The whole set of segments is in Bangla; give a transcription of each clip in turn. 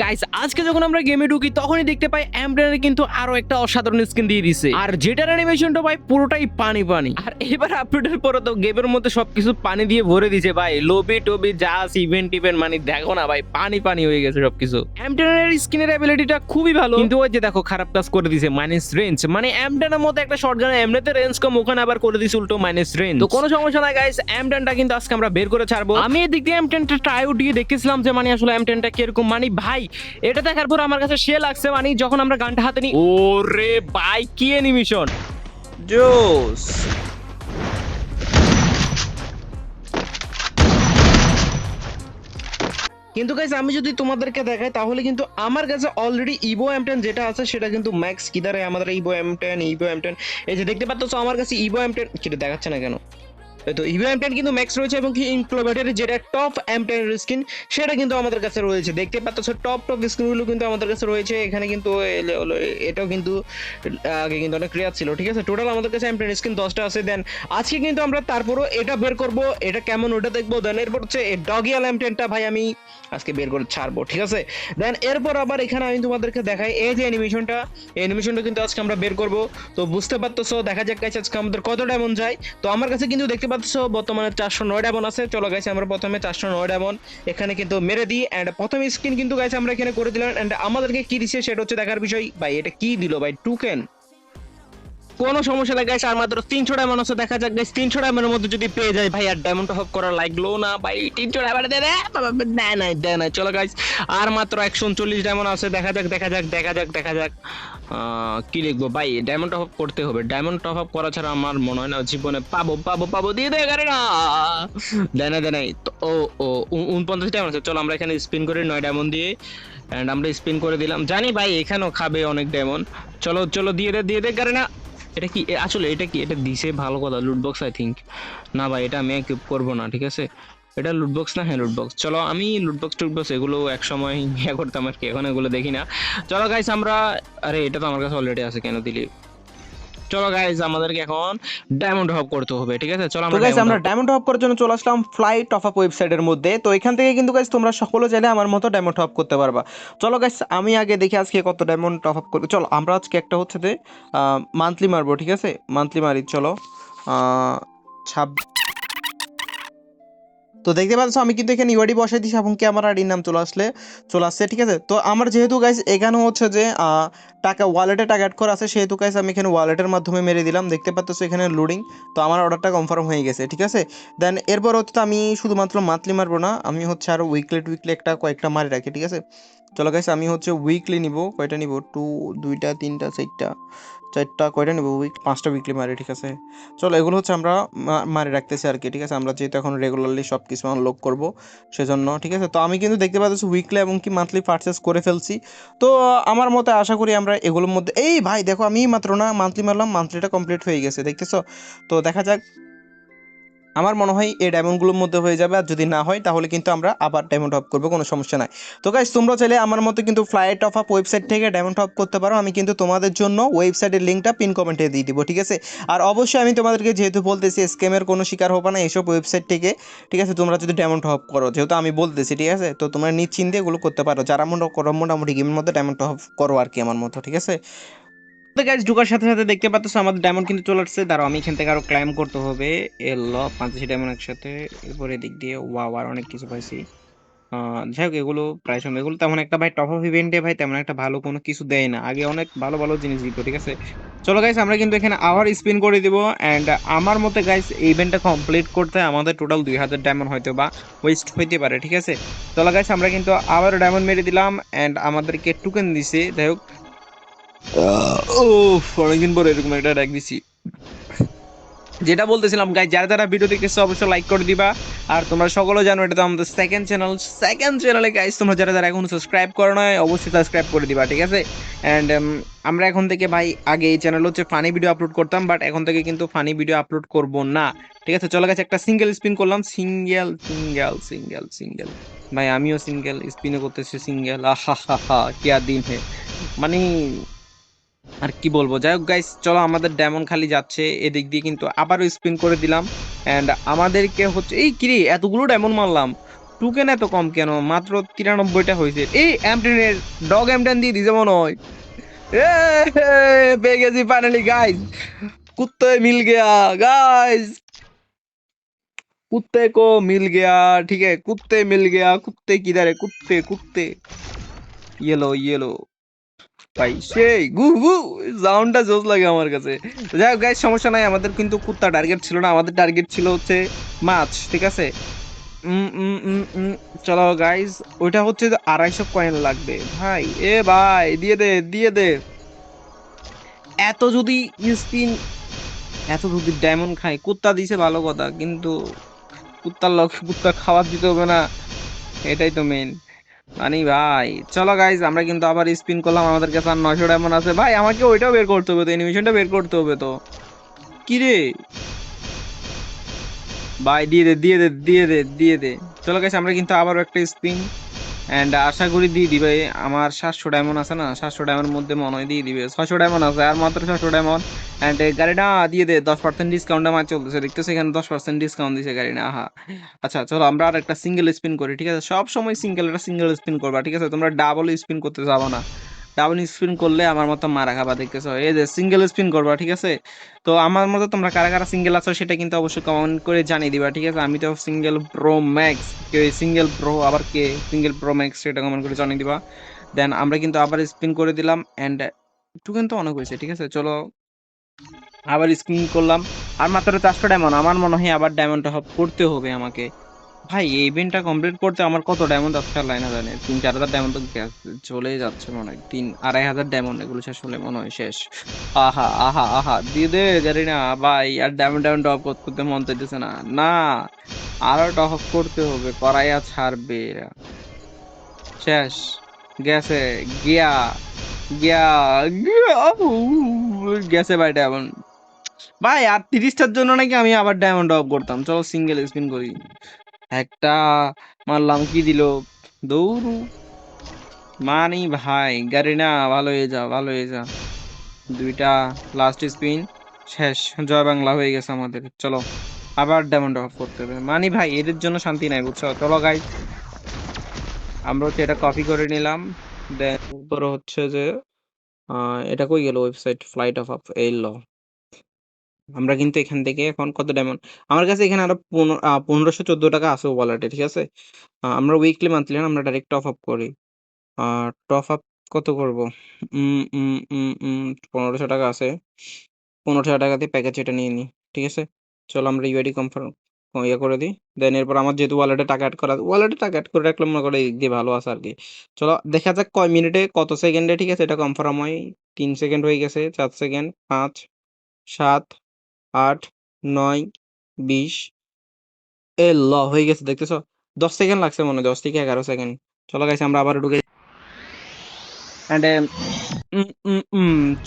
গাইস আজকে যখন আমরা গেমে ঢুকি তখনই দেখতে পাই এমব্রেনের কিন্তু আরো একটা অসাধারণ স্কিন দিয়ে দিছে, আর যেটার অ্যানিমেশনটা ভাই পুরোটাই পানি পানি। আর এবার আপডেটের পরে তো গেমের মধ্যে সবকিছু পানি দিয়ে ভরে দিয়েছে ভাই, লোবি টোবি যা ইভেন্ট টিভেন্ট মানে দেখো না ভাই, পানি পানি হয়ে গেছে সবকিছু। এমব্রেনের স্কিনের অ্যাবিলিটিটা খুবই ভালো, কিন্তু ওই যে দেখো খারাপ কাজ করে দিয়েছে, মাইনাস রেঞ্জ। মানে এমব্রেনের মধ্যে একটা শটগান এমনিতে রেঞ্জ কম, ওখানে আবার করে দিয়েছে উল্টো মাইনাস রেঞ্জ। তো কোনো সমস্যা নাই গাইস, এমব্রেনটা কিন্তু আজকে আমরা বের করে ছাড়বো। আমি এদিক দিয়ে এমটেনটা ট্রাই আউট দিয়ে দেখতেছিলাম যে মানে আসলে এমটেনটা কিরকম। মানে ভাই এটা দেখার পর আমার কাছে সে লাগছে, মানে যখন আমরা গানটা হাতে নিই, ওরে ভাই কি অ্যানিমেশন, জোস। কিন্তু গাইস আমি যদি তোমাদেরকে দেখাই তাহলে কিন্তু আমার কাছে অলরেডি ইভো এম10 যেটা আছে সেটা কিন্তু ম্যাক্স কিদারে আমাদের ইভো এম10 এই যে দেখতে পাচ্ছ আমার কাছে ইভো এম10 কিটা দেখাচ্ছে না কেন। তো ইভো এম10 কিন্তু ম্যাক্স রয়েছে, এবং কি ইনক্লোভেটের যেটা টপ এম10 স্কিন সেটা কিন্তু আমাদের কাছে রয়েছে। দেখতে পাচ্ছ টপ স্কিনগুলো কিন্তু আমাদের কাছে রয়েছে। এখানে কিন্তু এটাও কিন্তু আগে কিন্তু অনেক রেয়ার ছিল, ঠিক আছে। টোটাল আমাদের কাছে এম10 স্কিন 10টা আছে। দেন আজকে কিন্তু আমরা তারপরও এটা বের করব, এটা কেমন ওটা দেখবো। দেন এরপর হচ্ছে ডগিয়াল এম10টা ভাই আমি আজকে বের করে ছাড়বো, ঠিক আছে। দেন এরপর আবার এখানে আমি তোমাদেরকে দেখাই এই যে অ্যানিমেশনটা কিন্তু আজকে আমরা বের করব। তো বুঝতে পারতেছো, দেখা যাক গাইস আজকে আমাদের কত ডায়মন্ড যায়। তো আমার কাছে কিন্তু দেখতে পাচ্ছ বর্তমানে 409 ডায়মন্ড আছে। চলো গাইস আমরা প্রথমে 409 ডায়মন্ড এখানে কিন্তু মেরে দিই। এন্ড প্রথম স্ক্রিন কিন্তু গাইস আমরা এখানে করে দিলাম। এন্ড আমাদেরকে কি দিছে সেটা হচ্ছে দেখার বিষয়। ভাই এটা কি দিল ভাই, টোকেন। কোনো সমস্যা নাই গাইস, আর মাত্র 300 ডায়মন্ড আছে। দেখা যাক গাইস 300 ডায়মন্ডের মধ্যে যদি পেয়ে যায় ভাই, আর ডায়মন্ড হপ করা লাগলো না ভাই, 300 ডায়মন্ড দে দে দেয় নাই। চলো গাইস আর মাত্র 139 ডায়মন্ড আছে। দেখা যাক কি লিখবো ভাই। ডায়মন্ড টপ আপ করতে হবে, ডায়মন্ড টপ আপ করা ছাড়া আমার মনে হয় না জীবনে পাবো দিয়ে দে গারে না। দেয় নাই তো। ও ও 49 ডায়মন্ড আছে। চলো আমরা এখানে স্পিন করি 9 ডায়মন্ড দিয়ে। এন্ড আমরা স্পিন করে দিলাম, জানি ভাই এখানেও খাবে অনেক ডায়মন্ড। চলো দিয়ে দে গারে না। এটা কি আসলে, এটা কি, এটা দিছে ভালো কথা, লুটবক্স আই থিঙ্ক। না ভাই এটা আমি কিপ করবো না, ঠিক আছে। এটা লুটবক্স না, হ্যাঁ লুটবক্স। চলো আমি লুটবক্স এগুলো এক সময় ইয়ে করতাম আর কি, এখন এগুলো দেখি না। চলো গাইস আমরা, আরে এটা তো আমার কাছে অলরেডি আছে, কেন দিলি। চলো গাইস আমাদেরকে এখন ডায়মন্ড হপ করতে হবে, ঠিক আছে। চলো তো আমরা গাইস আমরা ডায়মন্ড হপ করার জন্য চলে আসলাম ফ্লাই টপ আপ ওয়েবসাইটের মধ্যে। তো এখান থেকে কিন্তু গাইস তোমরা সকলে চাইলে আমার মতো ডায়মন্ড টপ করতে পারবা। চলো গাইস আমি আগে দেখি আজকে কত ডায়মন্ড টপ আপ করবো। চলো আমরা আজকে একটা হচ্ছে যে মান্থলি মারবো, ঠিক আছে। মান্থলি মারি চলো। তো দেখতে পাচ্ছ আমি কিন্তু এখানে ইউআইডি বসাই দিছি, এবং কি আমার আইডির নাম চলে আসছে, ঠিক আছে। তো আমার যেহেতু গাইস এখানে হচ্ছে যে টাকা ওয়ালেটে টাকা অ্যাড করা আছে, সেহেতু গাইস আমি এখানে ওয়ালেটের মাধ্যমে মেরে দিলাম। দেখতে পাচ্ছ এখানে লোডিং। তো আমার অর্ডারটা কনফার্ম হয়ে গেছে, ঠিক আছে। দেন এরপর হচ্ছে আমি শুধুমাত্র মান্থলি মারবো না, আমি হচ্ছে আরো উইকলি কয়েকটা মারি রাখি, ঠিক আছে। চলো গাইস আমি হচ্ছে উইকলি নিব, কয়টা নিব, দুইটা তিনটা চারটা কয়টা নিব, পাঁচটা উইকলি মারি, ঠিক আছে। চলো এগুলো হচ্ছে আমরা মারি রাখতেছি আর কি, ঠিক আছে। আমরা যেহেতু এখন রেগুলারলি সব কিছু আনলক করবো সেজন্য, ঠিক আছে। তো আমি কিন্তু দেখতে পাচ্ছি উইকলি এবং কি মান্থলি পারচেস করে ফেলছি। তো আমার মতে আশা করি আমরা এগুলোর মধ্যে, এই ভাই দেখো আমি মাত্র না মান্থলি মারলাম, মান্থলিটা কমপ্লিট হয়ে গেছে, দেখতেছো। তো দেখা যাক, আমার মনে হয় এই ডায়মন্ডগুলোর মধ্যে হয়ে যাবে। আর যদি না হয় তাহলে কিন্তু আমরা আবার ডায়মন্ড টপ করবো, কোনো সমস্যা নাই। তো গাইস তোমরা চাইলে আমার মতো কিন্তু ফ্লাইট টপ আপ ওয়েবসাইট থেকে ডায়মন্ড টপ করতে পারো। আমি কিন্তু তোমাদের জন্য ওয়েবসাইটের লিঙ্কটা পিন কমেন্টে দিয়ে দিব, ঠিক আছে। আর অবশ্যই আমি তোমাদেরকে যেহেতু বলতেছি স্ক্যামের কোনো শিকার হবে না এইসব ওয়েবসাইট থেকে, ঠিক আছে। তোমরা যদি ডায়মন্ড টপ করো, যেহেতু আমি বলতেছি, ঠিক আছে, তো তোমরা নিশ্চিন্তে এগুলো করতে পারো, যারা মোটামুটি গেমের মধ্যে ডায়মন্ড টপ করো আর কি, আমার মতো, ঠিক আছে। তো গাইস ঢোকার সাথে সাথে দেখতে পাচ্ছ আমাদের ডায়মন্ড কিন্তু চলে আসছে। দাঁড়াও আমি এখান থেকে আরো ক্লাইম করতে হবে। এলো 85 ডায়মন্ড একসাথে। এরপরে দিক দিয়ে ওয়াও আর অনেক কিছু পাইছি। যাই হোক এগুলো প্রায় সময় এগুলো তেমন একটা ভাই টপ আপ ইভেন্টে ভাই তেমন একটা ভালো কোনো কিছু দেয় না, আগে অনেক ভালো ভালো জিনিস দিত, ঠিক আছে। চলো গাইস আমরা কিন্তু এখানে আবার স্পিন করে দিব। এন্ড আমার মতে গাইস এই ইভেন্টটা কমপ্লিট করতে আমাদের টোটাল 2000 ডায়মন্ড হয়তো বা ওয়েস্ট হইতে পারে, ঠিক আছে। চলো গাইস আমরা কিন্তু আবারও ডায়মন্ড মেরে দিলাম। এন্ড আমাদেরকে টোকেন দিছে, যাই হোক। ও অনেকদিন পরে এরকম একটা ডাক দিছি। যেটা বলতেছিলাম গাইজ, যারা যারা ভিডিও দেখতেছো অবশ্যই লাইক করে দিবা। আর তোমরা সকলে জানো এটা তো আমাদের সেকেন্ড চ্যানেলে গাইজ, তোমরা যারা যারা এখনো সাবস্ক্রাইব করো না অবশ্যই সাবস্ক্রাইব করে দিবা, ঠিক আছে। অ্যান্ড আমরা এখন থেকে ভাই, আগে এই চ্যানেল হচ্ছে ফানি ভিডিও আপলোড করতাম, বাট এখন থেকে কিন্তু ফানি ভিডিও আপলোড করব না, ঠিক আছে। চলে গেছে একটা সিঙ্গেল স্পিন করলাম, সিঙ্গেল ভাই, আমিও সিঙ্গেল স্পিনে করতেছি, সিঙ্গেল আহা হা হা কিয়া দিন হে। মানে আর কি বলবো। যাই হোক গাইস চলো আমাদের ডায়মন্ড খালি যাচ্ছে এদিক দিয়ে, কিন্তু আবারও স্পিন করে দিলাম। এন্ড আমাদেরকে হচ্ছে এই কিরে এতগুলো ডায়মন্ড মারলাম, টোকেন এত কম কেন? মাত্র 93টা হয়েছে। এই এমটেনের ডগ এমটেন দিয়ে দিছে মনে হয়। এ পেয়ে গেছি ফাইনালি গাইস। कुत्ते मिल गया गाइस, कुत्ते को मिल गया। ठीक है, कुत्ते मिल गया। कुत्ते किधर है? कुत्ते कुत्ते, ये लो ये लो ভাই, সেই গু গু সাউন্ডটা জোস লাগে আমার কাছে। তো যাই হোক গাইস, সমস্যা নাই, আমাদের কিন্তু কুত্তা টার্গেট ছিল না, আমাদের টার্গেট ছিল হচ্ছে মাছ। ঠিক আছে। উম, উম, উম, উম, চলো গাইস, ওইটা হচ্ছে যে 250 কয়েন লাগবে ভাই। এ ভাই দিয়ে দে দিয়ে দে। এত যদি স্পিন, এত যদি ডায়মন্ড খাই, কুত্তা দিছে ভালো কথা, কিন্তু কুত্তার লগে কুত্তা খাবার দিতে হবে না, এটাই তো মেন। মানে ভাই চলো গাইজ, আমরা কিন্তু আবার স্পিন করলাম, আমাদের কাছে আর 900 ডায়মন্ড আছে ভাই। আমাকে ওইটাও বের করতে হবে তো, অ্যানিমেশনটা বের করতে হবে তো। কি রে ভাই, দিয়ে দে দিয়ে দে দিয়ে দে দিয়ে দে। চলো গাইস, আমরা কিন্তু আবারও একটা স্পিন, এন্ড আশা করি দিয়ে দিবে। আমার 700 ডায়মন্ড আছে না, 700 ডায়মন্ড মধ্যে মনে হয় দিয়ে দিবে। 600 ডায়মন্ড আছে, আর মাত্র 600 ডায়মন্ড। এন্ড গাড়িটা দিয়ে দে। 10% ডিসকাউন্ট আমার চলতেছে, দেখতেছে এখানে 10% ডিসকাউন্ট দিছে গাড়ি না। আহা, আচ্ছা চলো আমরা আর একটা সিঙ্গেল স্পিন করি। ঠিক আছে, সব সময় সিঙ্গেল স্পিন করবা। ঠিক আছে, তোমরা ডাবল স্পিন করতে যাবো না। ডাবল স্পিন করলে আমার মতো মারা খাবা, দেখতেছো। এই যে সিঙ্গেল স্পিন করবা। ঠিক আছে, তো আমার মতো তোমরা কারা কারা সিঙ্গেল আছো সেটা কিন্তু অবশ্যই কমেন্ট করে জানিয়ে দিবা। ঠিক আছে, আমি তো সিঙ্গেল প্রো ম্যাক্স, কে সিঙ্গেল প্রো, আবার কে সিঙ্গেল প্রো ম্যাক্স সেটা কমেন্ট করে জানিয়ে দিবা। দেন আমরা কিন্তু আবার স্পিন করে দিলাম, এন্ড একটু কিন্তু অনেক হয়েছে। ঠিক আছে, চলো আবার স্পিন করলাম। আর মাত্র 400 ডায়মন্ড, আমার মনে হয় আবার ডায়মন্ডটা হপ করতে হবে আমাকে। ভাই এই ইভেন্টটা কমপ্লিট করতে আমার কত ডায়মন্ড দরকার লাগে না জানে, 3-4 হাজার ডায়মন্ড তো চলেই যাচ্ছে মনে হয়। 3-2,500 ডায়মন্ড, এগুলো শেষ হলে মনে হয় শেষ। আহা আহা আহা, দিয়ে দে জানি না ভাই, আর ডায়মন্ড ডায়মন্ড টপ করতে মন চাইতেছে না। না, আরো টপ করতে হবে, করাইয়া ছাড়বে এরা। শেষ, গেছে, গিয়া গিয়া গিয়া, গেছে ভাই ডায়মন্ড। ভাই আর 30টার জন্য নাকি আমি আবার ডায়মন্ড অফ করতাম। চলো সিঙ্গেল স্পিন করি। একটা মারলাম, কি দিল? দৌড়ু মানি ভাই, গাড়ি না, ভালো হয়ে যা ভালো হয়ে যা। দুইটা লাস্ট স্পিন, শেষ। জয় বাংলা হয়ে গেছে আমাদের। চলো আবার ডায়মন্ড অফ করতে হবে। মানি ভাই এদের জন্য শান্তি নাই, বুঝছো। চলো গাইস, আমরা হচ্ছে এটা কপি করে নিলাম। দেন উপরে হচ্ছে যে এটা কই গেল ওয়েবসাইট, ফ্লাইট অফ আপ এলো। আমরা কিন্তু এখান থেকে এখন কত ডায়মন্ড, আমার কাছে এখানে আরো 1514 টাকা আছে ওয়ালেটে। ঠিক আছে, আমরা উইকলি মান্থলি না, আমরা ডাইরেক্ট টপ আপ করি। টপ আপ কত করব? 1500 টাকা আছে, 1500 টাকা দিয়ে প্যাকেজ এটা নিয়ে নিই। ঠিক আছে, চলো আমরা ইউআইডি কনফার্ম ইয়ে করে দিই। দেন এরপর আমার যেহেতু ওয়ালেটে টাকা অ্যাড করা, ওয়ালেটে টাকা অ্যাড করে রাখলাম, মনে করে এই দিয়ে ভালো আছে আর কি। চলো দেখা যাক কয় মিনিটে কত সেকেন্ডে। ঠিক আছে, এটা কনফার্ম হয়। 3 সেকেন্ড হয়ে গেছে, 4 সেকেন্ড, 5, 7, 8, 9, 20, এ ল হয়ে গেছে, দেখতেছো। 10 সেকেন্ড লাগছে মনে হয়, 10 থেকে 11 সেকেন্ড। চলো গাইস, আমরা আবার ঢুকে এন্ড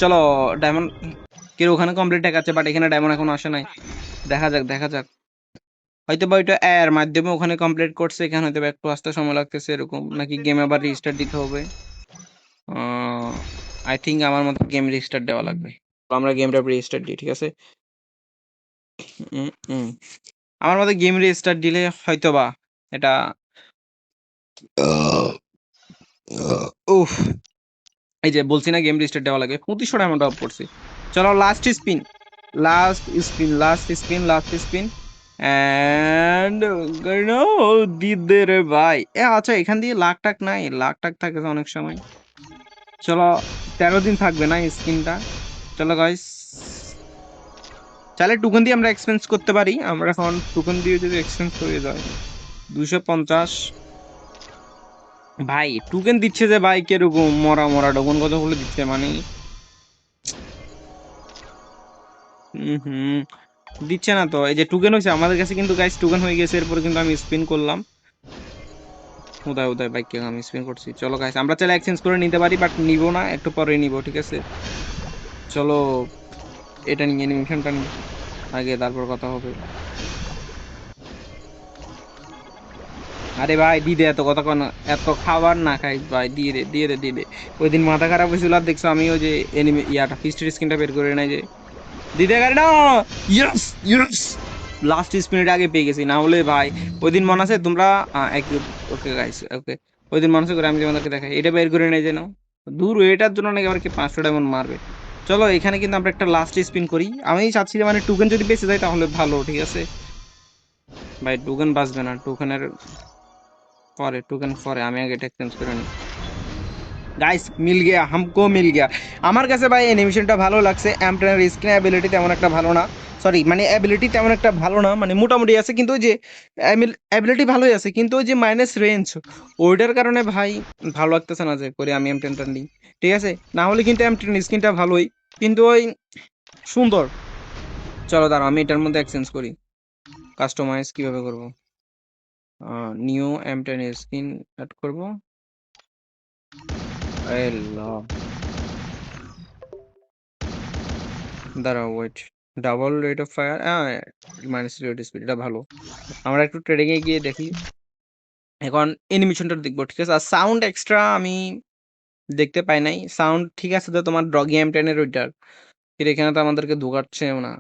চলো ডায়মন্ড কেউ ওখানে কমপ্লিট দেখাচ্ছে, বাট এখানে ডায়মন্ড এখন আসে নাই। দেখা যাক দেখা যাক, হয়তো বা ওইটা এর মাধ্যমে ওখানে কমপ্লিট করছে, এখানে হয়তো বা একটু আসতে সময় লাগতেছে এরকম, নাকি গেম আবার রিস্টার্ট দিতে হবে। আই থিঙ্ক আমার মতো গেম রিস্টার্ট দেওয়া লাগবে। তো আমরা গেমটা রিস্টার্ট দিই। ঠিক আছে, উম, উম। আমার মতে গেম রিস্টার্ট দিলে হয়তো বা এটা উফ, এই যে বলছি না গেম রিস্টার্ট দেওয়া লাগে। 2500 ডায়মন্ড অফ করছি। চলো last spin, last spin last spin last spin, and দিদে রে ভাই। আচ্ছা এখান দিয়ে লাখ টাক নাই, লাখ টাক থাকে তো অনেক সময়। চলো 13 দিন থাকবে না স্কিনটা। চলো গাইস, চাইলে টোকেন দিয়ে আমরা এক্সপেন্স করতে পারি। আমরা এখন টোকেন দিয়ে যদি এক্সপেন্স হয়ে যায় 250 ভাই। টোকেন দিচ্ছে যে ভাই কিরকম মরা মরা টোকেন কতগুলো দিচ্ছে মানে। হুম, দিচ্ছে না তো। এই যে টোকেন হয়েছে আমাদের কাছে, কিন্তু গাইস টোকেন হয়ে গেছে। এরপর কিন্তু আমি স্পিন করলাম, উদয় উদয় বাইককে আমি স্পিন করছি। চলো গাইস, আমরা চাইলে এক্সচেঞ্জ করে নিতে পারি, বাট নিব না, একটু পরে নিব। ঠিক আছে, চলো এটা নিয়ে অ্যানিমেশনটা নিই আগে, তারপর কথা হবে। আরে ভাই দিয়ে দে, এত কথা কেন, এত খাবার না খাই ভাই, দিয়ে দে দিয়ে দে দিয়ে দে। ওই দিন মাথা খারাপ হয়েছিল, আর দেখছো আমি ওই যে এনিমে ইয়াটা ফিস্টের স্ক্রিনটা বের করে নাই যে। দিতে গাড়ি না, ইয়েস ইয়েস, লাস্ট স্পিনের আগে পেয়ে গেছি, না হলে ভাই ওই দিন মনে আছে তোমরা ওকে গাইস ওকে, ওই দিন মনে আছে করে আমি তোমাদেরকে দেখাই, এটা বের করে নিয়ে যেন দূর, এটার জন্য নাকি আবার কি 500 ডায়মন্ড মারবে। চলো এখানে কিন্তু আমরা একটা লাস্ট স্পিন করি, আমি চাচ্ছি যে মানে টোকেন যদি বেঁচে যায় তাহলে ভালো, ঠিক আছে ভাই, টোকেন বাঁচবে না, টোকেন পরে আমি আগে এটা চেঞ্জ করে নিই। গাইস মিল গিয়া, হামকো মিল গিয়া। আমার কাছে ভাই অ্যানিমেশনটা ভালো লাগছে, অ্যাম্পটেনের স্কিন অ্যাবিলিটি তেমন একটা ভালো না, সরি মানে অ্যাবিলিটি তেমন একটা ভালো না, মানে মোটামুটি আছে, কিন্তু ওই যে অ্যাবিলিটি ভালোই আছে, কিন্তু ওই যে মাইনাস রেঞ্জ ওইটার কারণে ভাই ভালো লাগতেছে না যে করে আমি এম10টা নিই, ঠিক আছে, না হলে কিন্তু এম10 স্কিনটা ভালোই, কিন্তু ওই সুন্দর। চলো দাঁড়াও আমি এটার মধ্যে এক্সচেঞ্জ করি, কাস্টমাইজ কিভাবে করব, নিউ এম10 স্কিন অ্যাড করব, এই ল, দাঁড়াও wait, double rate of fire, minus rate speed, এটা ভালো। আমরা একটু ট্রেডিং এ গিয়ে দেখি, এখন অ্যানিমেশনটা দেখবো, ঠিক আছে, আর সাউন্ড এক্সট্রা আমি দেখতে পাই নাই, সাউন্ড ঠিক আছে তো তোমার ডগি এম10 এর ওইটার, কিন্তু এখানে তো আমাদেরকে ঢোকাচ্ছেও না,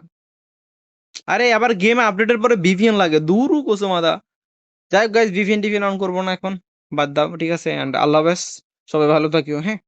আরে আবার গেম আপডেটের পরে ভিভিএন লাগে, দূরু কোসুমাদা। যাই হোক গাইস, ভিভিএন টিভিএন অন করবো না এখন, বাদ দাও, ঠিক আছে, এন্ড আল্লাহ হাফেজ, সবাই ভালো থাকিও, হ্যাঁ।